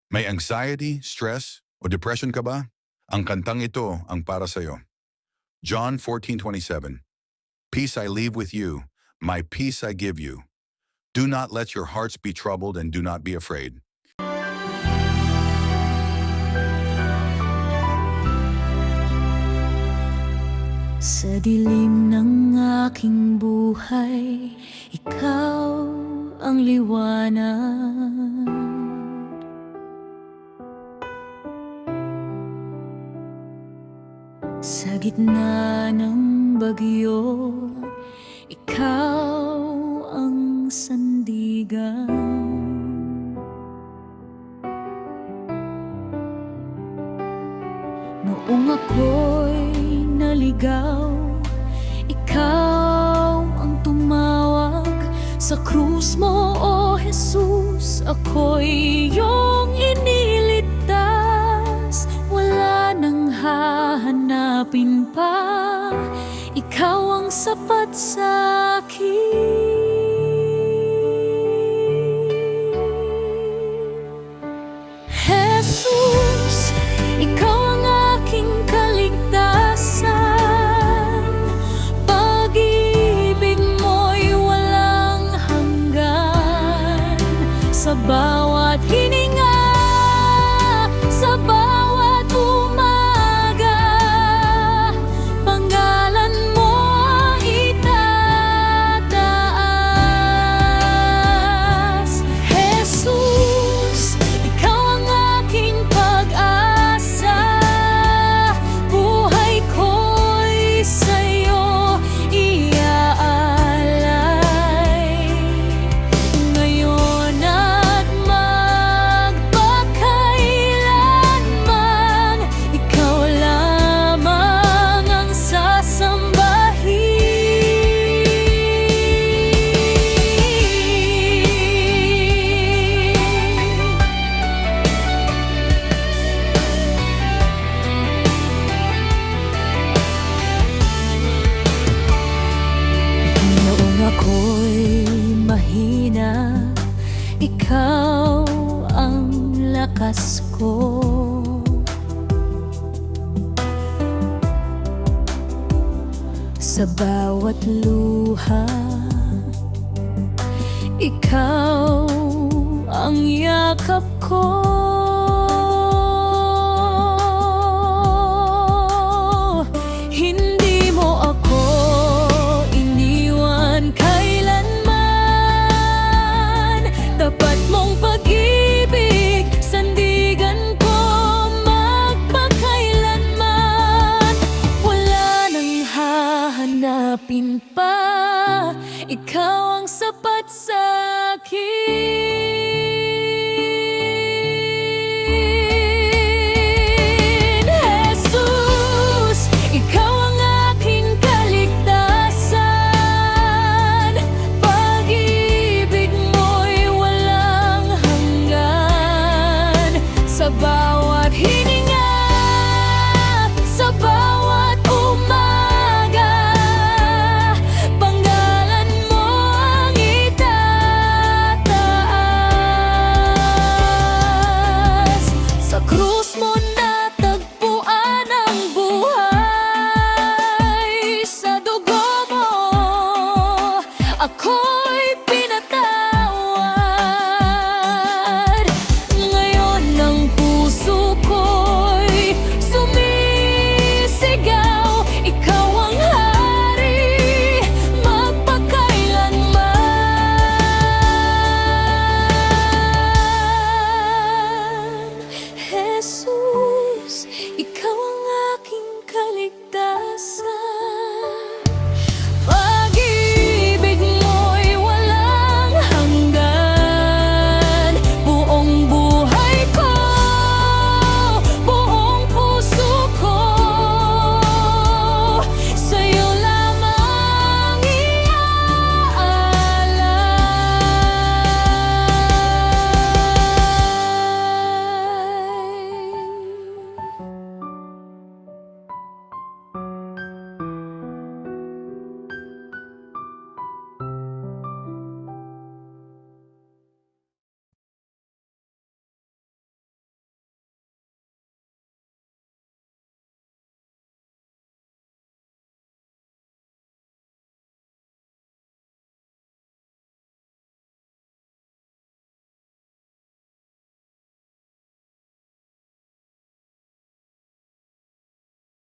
May anxiety, stress, o depression ka ba? Ang kantang ito ang para sa'yo. John 14:27. Peace I leave with you, my peace I give you. Do not let your hearts be troubled and do not be afraid. Sa dilim ng aking buhay, ikaw ang liwanag. Sa gitna ng bagyo, ikaw ang sandigan. Noong ako'y naligaw, ikaw ang tumawag. Sa krus mo, O Jesus, ako'y iyong iniligtas. Wala nang hahanapin pa, ikaw ang sapat sa akin. Jesus, ikaw ang aking kaligtasan. Pag-ibig mo'y walang hanggan. Sa bawat hininga, sa bawat umaga, pangalan mo ang itataas. Jesus, ikaw ang aking pag-asa. Buhay ko'y sa'yo iaalay. Ngayon at magpakailanman, ikaw lamang ang sasambahin. Noong ako'y mahina, ikaw ang lakas ko. Sa bawat luha, ikaw ang yakap ko.